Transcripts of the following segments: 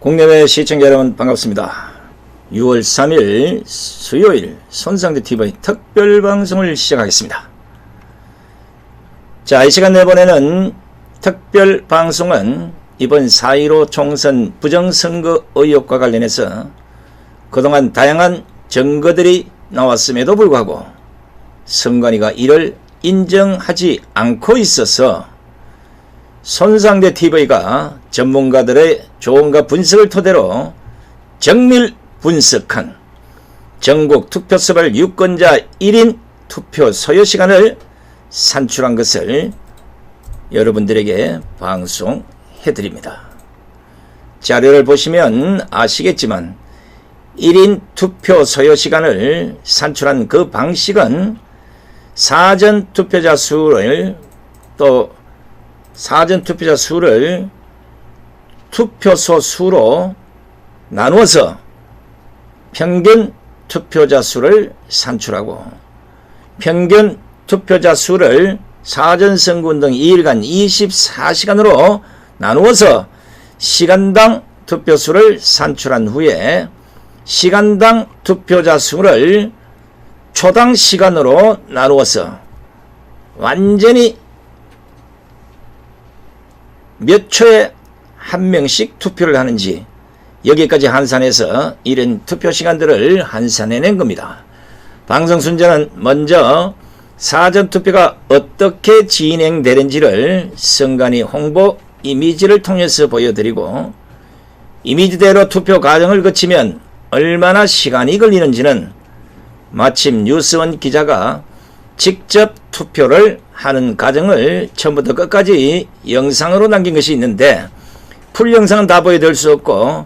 국내외 시청자 여러분 반갑습니다. 6월 3일 수요일 손상대TV 특별방송을 시작하겠습니다. 자, 이 시간 내보내는 특별방송은 이번 4.15 총선 부정선거 의혹과 관련해서 그동안 다양한 증거들이 나왔음에도 불구하고 선관위가 이를 인정하지 않고 있어서 손상대TV가 전문가들의 조언과 분석을 토대로 정밀 분석한 전국 투표서발 유권자 1인 투표 소요 시간을 산출한 것을 여러분들에게 방송해드립니다. 자료를 보시면 아시겠지만 1인 투표 소요 시간을 산출한 그 방식은 사전 투표자 수를 투표소 수로 나누어서 평균 투표자 수를 산출하고 평균 투표자 수를 사전선거운동 2일간 24시간으로 나누어서 시간당 투표수를 산출한 후에 시간당 투표자 수를 초당 시간으로 나누어서 완전히 몇 초에 한 명씩 투표를 하는지 여기까지 환산해서 이런 투표 시간들을 환산해낸 겁니다. 방송 순서는 먼저 사전투표가 어떻게 진행되는지를 선관위 홍보 이미지를 통해서 보여드리고 이미지대로 투표 과정을 거치면 얼마나 시간이 걸리는지는 마침 뉴스원 기자가 직접 투표를 하는 과정을 처음부터 끝까지 영상으로 남긴 것이 있는데 풀 영상은 다 보여드릴 수 없고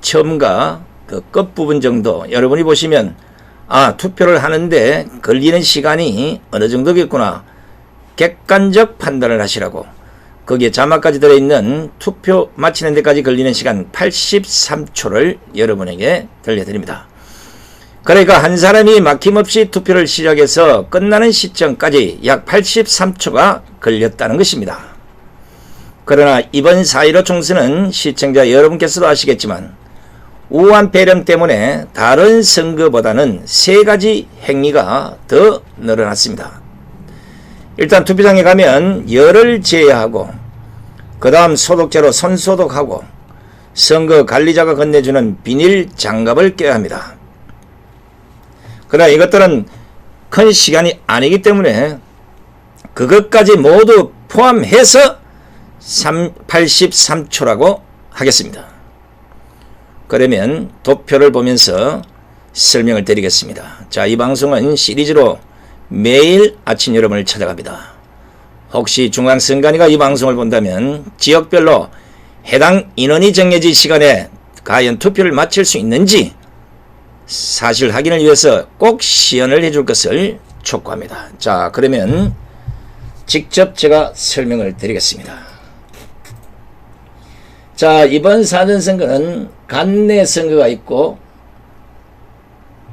처음과 그 끝부분 정도 여러분이 보시면 투표를 하는데 걸리는 시간이 어느 정도겠구나 객관적 판단을 하시라고 거기에 자막까지 들어있는 투표 마치는 데까지 걸리는 시간 83초를 여러분에게 들려드립니다. 그러니까 한 사람이 막힘없이 투표를 시작해서 끝나는 시점까지 약 83초가 걸렸다는 것입니다. 그러나 이번 4.15 총선은 시청자 여러분께서도 아시겠지만 우한 배령 때문에 다른 선거보다는 3가지 행위가 더 늘어났습니다. 일단 투표장에 가면 열을 제어하고 그 다음 소독제로 손소독하고 선거 관리자가 건네주는 비닐 장갑을 껴야 합니다. 그러나 이것들은 큰 시간이 아니기 때문에 그것까지 모두 포함해서 83초라고 하겠습니다. 그러면 도표를 보면서 설명을 드리겠습니다. 자, 이 방송은 시리즈로 매일 아침 여러분을 찾아갑니다. 혹시 중앙선관위가 이 방송을 본다면 지역별로 해당 인원이 정해진 시간에 과연 투표를 마칠 수 있는지 사실 확인을 위해서 꼭 시연을 해줄 것을 촉구합니다. 자, 그러면 직접 제가 설명을 드리겠습니다. 자, 이번 사전선거는 간내 선거가 있고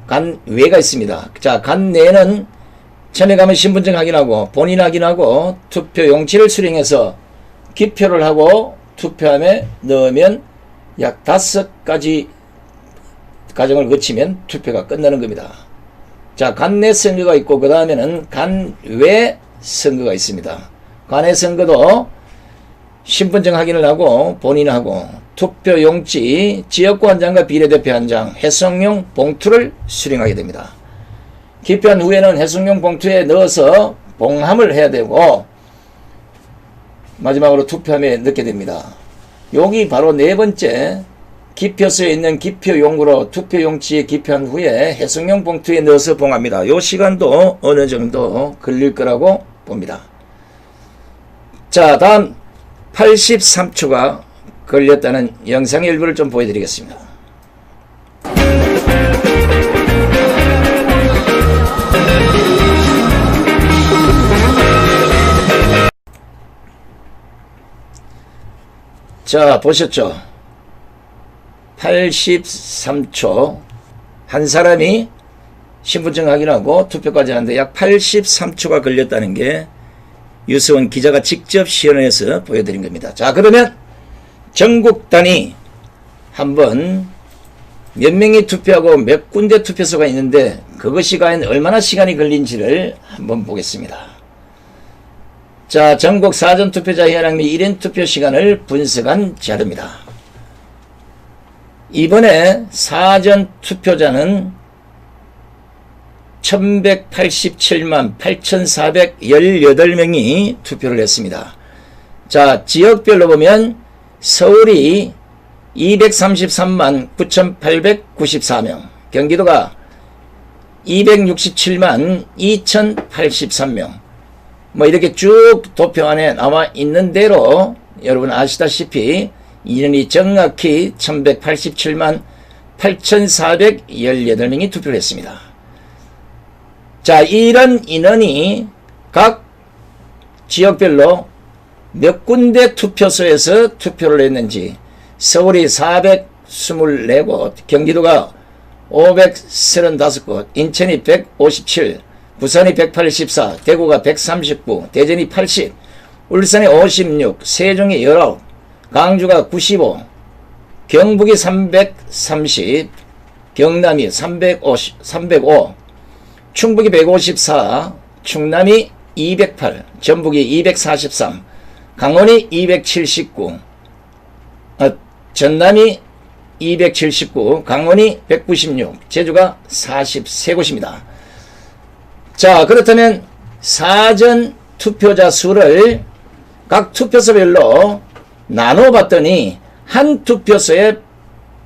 간외가 있습니다. 자, 간내는 전에 가면 신분증 확인하고 본인 확인하고 투표 용지를 수령해서 기표를 하고 투표함에 넣으면 약 5가지 과정을 거치면 투표가 끝나는 겁니다. 자, 간내 선거가 있고 그 다음에는 간외 선거가 있습니다. 간외 선거도 신분증 확인을 하고 본인하고 투표용지, 지역구 한 장과 비례대표 한 장, 해송용 봉투를 수령하게 됩니다. 기표한 후에는 해송용 봉투에 넣어서 봉함을 해야 되고 마지막으로 투표함에 넣게 됩니다. 여기 바로 4번째 기표소에 있는 기표용구로 투표용지에 기표한 후에 해송용 봉투에 넣어서 봉합니다. 이 시간도 어느 정도 걸릴 거라고 봅니다. 자, 다음 83초가 걸렸다는 영상의 일부를 좀 보여드리겠습니다. 자, 보셨죠? 83초 한 사람이 신분증 확인하고 투표까지 하는데 약 83초가 걸렸다는 게 유수원 기자가 직접 시연해서 보여드린 겁니다. 자, 그러면 전국 단위 한번 몇 명이 투표하고 몇 군데 투표소가 있는데 그것이 과연 얼마나 시간이 걸린지를 한번 보겠습니다. 자, 전국 사전투표자 현황 및 1인 투표 시간을 분석한 자료입니다. 이번에 사전투표자는 1187만 8418명이 투표를 했습니다. 자, 지역별로 보면 서울이 233만 9894명, 경기도가 267만 2083명, 뭐 이렇게 쭉 도표안에 나와 있는 대로 여러분 아시다시피 인원이 정확히 1187만 8418명이 투표를 했습니다. 자, 이런 인원이 각 지역별로 몇 군데 투표소에서 투표를 했는지, 서울이 424곳, 경기도가 535곳, 인천이 157, 부산이 184, 대구가 139, 대전이 80, 울산이 56, 세종이 19, 광주가 95, 경북이 330, 경남이 305, 충북이 154, 충남이 208, 전북이 243, 강원이 279, 전남이 279, 강원이 196, 제주가 43곳입니다. 자, 그렇다면 사전 투표자 수를 각 투표소별로 나눠봤더니 한 투표소에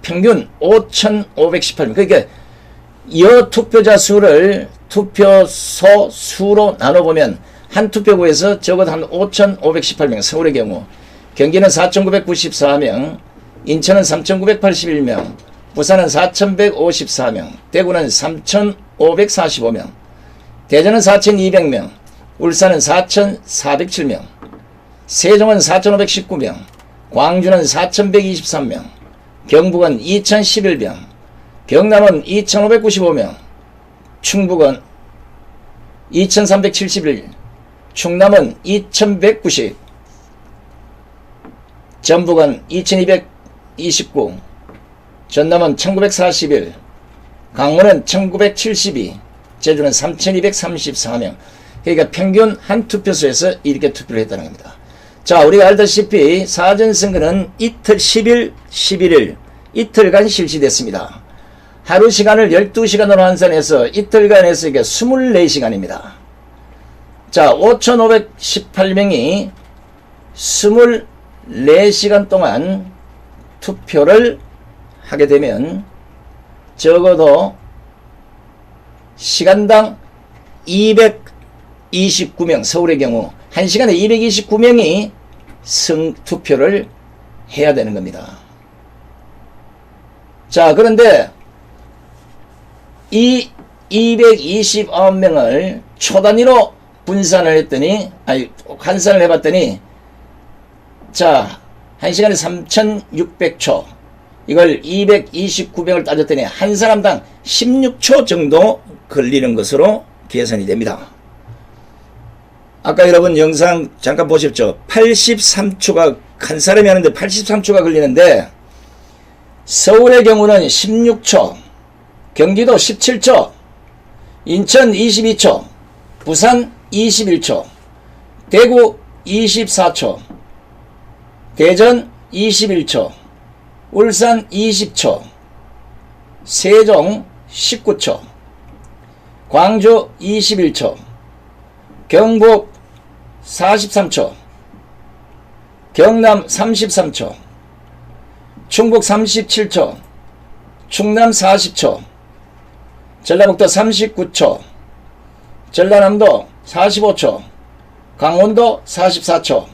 평균 5,518명, 그러니까 여 투표자 수를 투표소 수로 나눠보면 한 투표구에서 적어도 한 5,518명, 서울의 경우, 경기는 4,994명, 인천은 3,981명, 부산은 4,154명, 대구는 3,545명, 대전은 4,200명, 울산은 4,407명, 세종은 4,519명, 광주는 4,123명, 경북은 2,011명, 경남은 2,595명, 충북은 2,371, 충남은 2,190, 전북은 2,229, 전남은 1,941, 강원은 1,972, 제주는 3,234명. 그러니까 평균 한 투표소에서 이렇게 투표를 했다는 겁니다. 자, 우리가 알다시피 사전선거는 이틀 10일, 11일 이틀간 실시됐습니다. 하루 시간을 12시간으로 환산해서 이틀간 했으니까 24시간입니다. 자, 5,518명이 24시간 동안 투표를 하게 되면 적어도 시간당 229명, 서울의 경우 1시간에 229명이 투표를 해야 되는 겁니다. 자, 그런데 이 229명을 초 단위로 분산을 했더니, 환산을 해봤더니, 자, 1시간에 3,600초, 이걸 229명을 따졌더니 한 사람당 16초 정도 걸리는 것으로 계산이 됩니다. 아까 여러분 영상 잠깐 보셨죠? 83초가, 한 사람이 하는데 83초가 걸리는데, 서울의 경우는 16초, 경기도 17초, 인천 22초, 부산 21초, 대구 24초, 대전 21초, 울산 20초, 세종 19초, 광주 21초, 경북 43초, 경남 33초, 충북 37초, 충남 40초, 전라북도 39초, 전라남도 45초, 강원도 44초,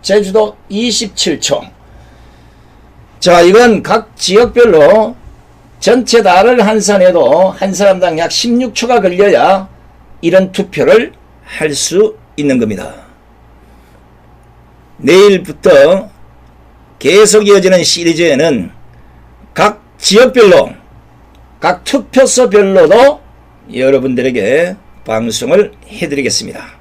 제주도 27초. 자, 이건 각 지역별로 전체 다를 환산해도 한 사람당 약 16초가 걸려야 이런 투표를 할 수 있는 겁니다. 내일부터 계속 이어지는 시리즈에는 각 지역별로, 각 투표소별로도 여러분들에게 방송을 해드리겠습니다.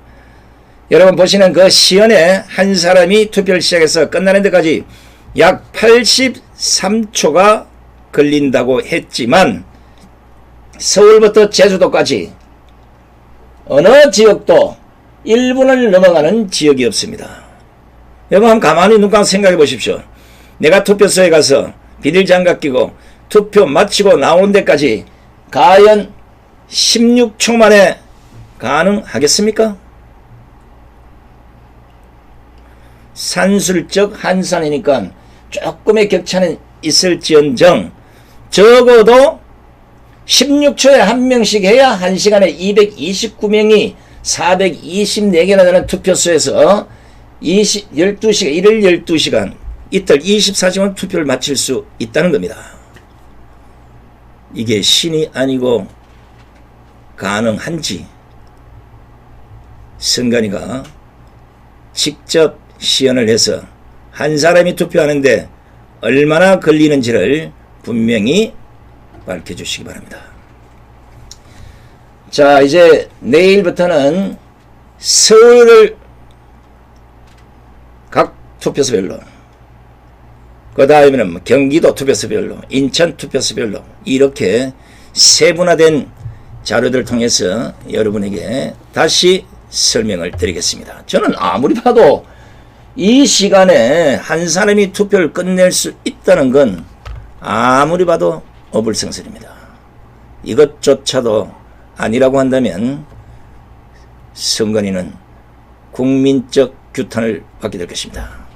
여러분 보시는 그 시연에 한 사람이 투표를 시작해서 끝나는 데까지 약 83초가 걸린다고 했지만 서울부터 제주도까지 어느 지역도 1분을 넘어가는 지역이 없습니다. 여러분 한번 가만히 눈 감고 생각해 보십시오. 내가 투표소에 가서 비닐장갑 끼고 투표 마치고 나오는 데까지 과연 16초 만에 가능하겠습니까? 산술적 한산이니까 조금의 격차는 있을지언정 적어도 16초에 한 명씩 해야 1시간에 229명이 424개나 되는 투표소에서 12시간, 일일 12시간, 이틀 24시간 투표를 마칠 수 있다는 겁니다. 이게 신이 아니고 가능한지 선관위가 직접 시연을 해서 한 사람이 투표하는데 얼마나 걸리는지를 분명히 밝혀주시기 바랍니다. 자, 이제 내일부터는 서울을 각 투표소별로, 그 다음에는 경기도 투표소별로, 인천 투표소별로 이렇게 세분화된 자료들을 통해서 여러분에게 다시 설명을 드리겠습니다. 저는 아무리 봐도 이 시간에 한 사람이 투표를 끝낼 수 있다는 건 아무리 봐도 어불성설입니다. 이것조차도 아니라고 한다면 선관위는 국민적 규탄을 받게 될 것입니다.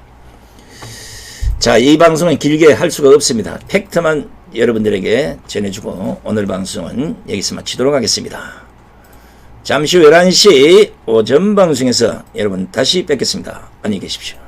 자, 이 방송은 길게 할 수가 없습니다. 팩트만 여러분들에게 전해주고 오늘 방송은 여기서 마치도록 하겠습니다. 잠시 후 11시 오전 방송에서 여러분 다시 뵙겠습니다. 안녕히 계십시오.